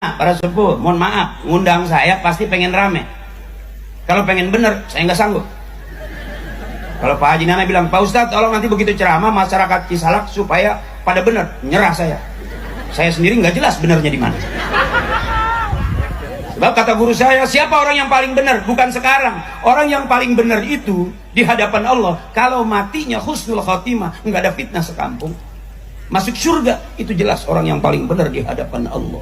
para sepuh, mohon maaf, ngundang saya pasti pengen rame. Kalau pengen bener, saya nggak sanggup. Kalau Pak Haji Nana bilang, Pak Ustadz tolong nanti begitu ceramah masyarakat Cisalak supaya pada bener, nyerah saya. Saya sendiri nggak jelas benernya di mana. Sebab kata guru saya, siapa orang yang paling benar? Bukan sekarang. Orang yang paling benar itu di hadapan Allah, kalau matinya husnul khotimah, nggak ada fitnah sekampung, masuk surga, itu jelas orang yang paling benar di hadapan Allah.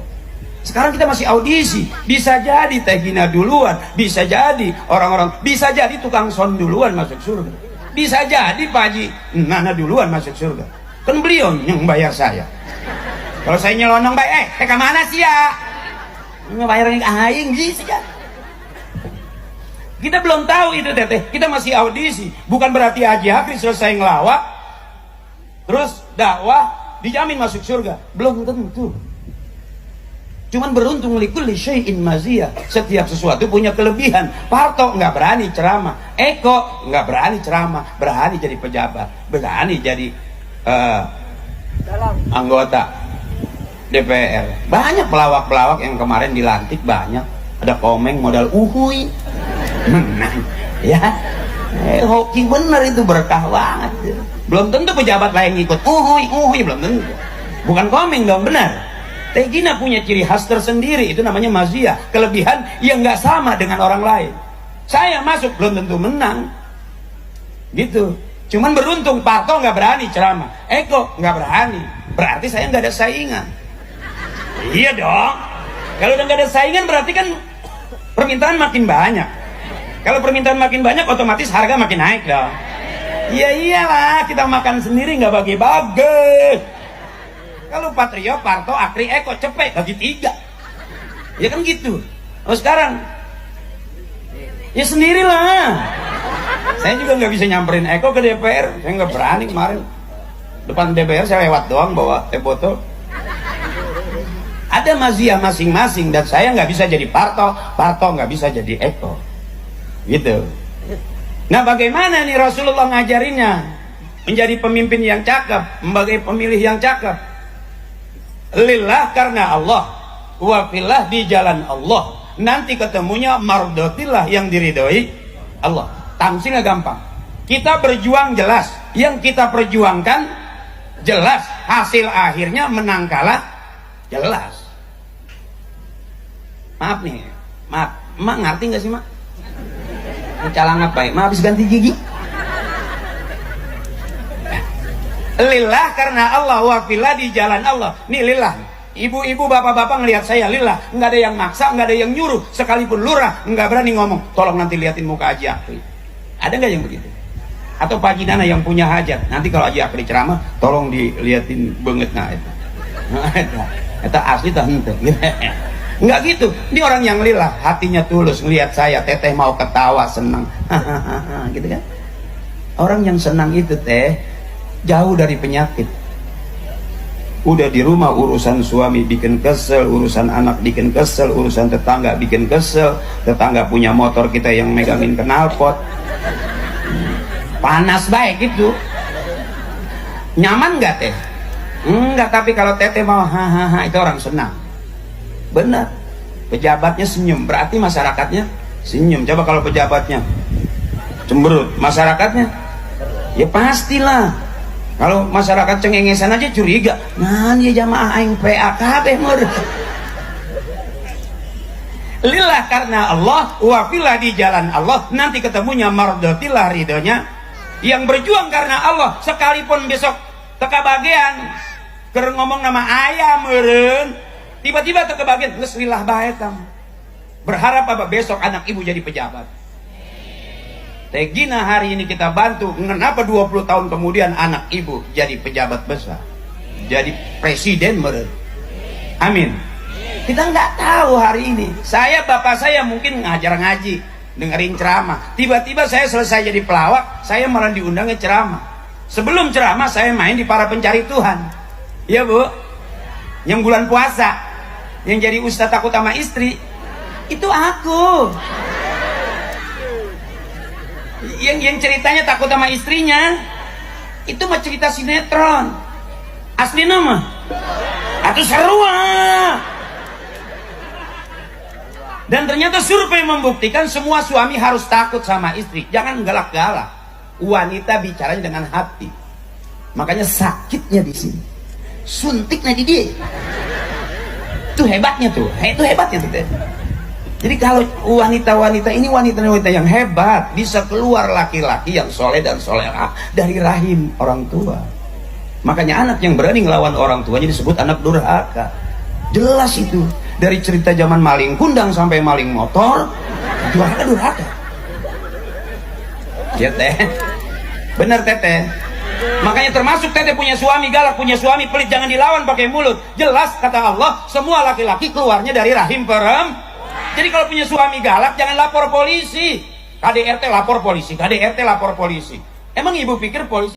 Sekarang kita masih audisi, bisa jadi Teh Gina duluan, bisa jadi orang-orang, bisa jadi tukang son duluan masuk surga, bisa jadi Pak Haji Nana duluan masuk surga. Kan beliau yang bayar saya. Kalau saya nyelonong baik, ke mana sih ya? Ngebayarin aing sih ya. Kita belum tahu itu teteh, kita masih audisi. Bukan berarti Haji Hafiz selesai ngelawak, terus dakwah dijamin masuk surga, belum tentu. Cuman beruntung likulli syai'in maziyah. Setiap sesuatu punya kelebihan. Parto nggak berani ceramah, Eko nggak berani ceramah, berani jadi pejabat, berani jadi anggota DPR. Banyak pelawak-pelawak yang kemarin dilantik, banyak. Ada Komeng modal uhuy menang, ya. Hoki bener itu, berkah banget. Belum tentu pejabat lain ikut uhuy belum tentu. Bukan Komeng dong, benar. Teh Gina punya ciri khas tersendiri, itu namanya maziyah, kelebihan yang nggak sama dengan orang lain. Saya masuk belum tentu menang, gitu. Cuman beruntung Parto nggak berani ceramah, Eko nggak berani, berarti saya nggak ada saingan. Iya dong. Kalau udah nggak ada saingan berarti kan permintaan makin banyak. Kalau permintaan makin banyak, otomatis harga makin naik dong. Iya iyalah, kita makan sendiri nggak bagi-bagi. Kalau Patrio, Parto, Akri, Eko, cepet bagi 3, ya kan gitu. Oh sekarang ya sendirilah. Saya juga nggak bisa nyamperin Eko ke DPR, saya nggak berani. Kemarin depan DPR saya lewat doang bawa teh botol. Ada maziyah masing-masing, dan saya nggak bisa jadi Parto, Parto nggak bisa jadi Eko, gitu. Nah bagaimana nih Rasulullah ngajarinnya menjadi pemimpin yang cakep, sebagai pemilih yang cakep? Lillah, karena Allah, wafillah, di jalan Allah, nanti ketemunya mardotillah, yang diridhoi Allah. Tamsilnya gampang, kita berjuang jelas, yang kita perjuangkan jelas, hasil akhirnya menang kalah jelas. Maaf nih, maaf, Mak ngerti nggak sih Mak? Calang apa ya? Mak habis ganti gigi. Lillah, karena Allah, wafillah, di jalan Allah. Nih lillah, ibu-ibu, bapak-bapak ngelihat saya lillah, nggak ada yang maksa, nggak ada yang nyuruh. Sekalipun lurah nggak berani ngomong, tolong nanti liatin muka Haji Akri. Ada nggak yang begitu? Atau Pak Haji Nana yang punya hajat, nanti kalau Haji Akri ceramah tolong diliatin banget. Nah itu asli tak hente. Nggak gitu. Ini orang yang lillah, hatinya tulus, ngelihat saya, teteh mau ketawa, senang, gitu kan. Orang yang senang itu teh jauh dari penyakit. Udah di rumah urusan suami bikin kesel, urusan anak bikin kesel, urusan tetangga bikin kesel. Tetangga punya motor, kita yang megangin knalpot, panas baik itu. Nyaman nggak teh? Enggak. Tapi kalau teteh mau hahaha, itu orang senang. Benar. Pejabatnya senyum, berarti masyarakatnya senyum. Coba kalau pejabatnya cemberut, masyarakatnya ya pastilah. Kalau masyarakat cengengesan aja curiga, nah ya jamaah aing PAKB mur. Lillah, karena Allah, wafillah, di jalan Allah, nanti ketemunya mardotillah, ridhonya. Yang berjuang karena Allah, sekalipun besok teka bagian keur ngomong nama ayam meureun, tiba-tiba teka bagian geus lillah bae tam. Berharap apa? Besok anak ibu jadi pejabat. Teh Gina hari ini kita bantu, kenapa 20 tahun kemudian anak ibu jadi pejabat besar, jadi presiden meren. Amin. Kita nggak tahu hari ini. Saya, bapak saya mungkin ngajar ngaji, dengerin ceramah, tiba-tiba saya selesai jadi pelawak, saya malah diundangnya ceramah. Sebelum ceramah saya main di Para Pencari Tuhan, ya Bu, yang bulan puasa, yang jadi ustadz takut sama istri, itu aku. Yang ceritanya takut sama istrinya, itu mah cerita sinetron. Asli nama atau seru. Dan ternyata survei membuktikan semua suami harus takut sama istri. Jangan galak-galak. Wanita bicaranya dengan hati. Makanya sakitnya di sini. Suntiknya di dia. Itu hebatnya tuh. Itu hebatnya tuh. Jadi kalau wanita-wanita ini wanita-wanita yang hebat, bisa keluar laki-laki yang soleh dan solehah dari rahim orang tua. Makanya anak yang berani ngelawan orang tuanya disebut anak durhaka. Jelas itu. Dari cerita zaman maling kundang sampai maling motor, durhaka. Ya teh, bener teteh. Makanya termasuk teteh punya suami galak, punya suami pelit, jangan dilawan pakai mulut. Jelas kata Allah, semua laki-laki keluarnya dari rahim perempuan. Jadi kalau punya suami galak, jangan lapor polisi. KDRT lapor polisi, KDRT lapor polisi. Emang ibu pikir polisi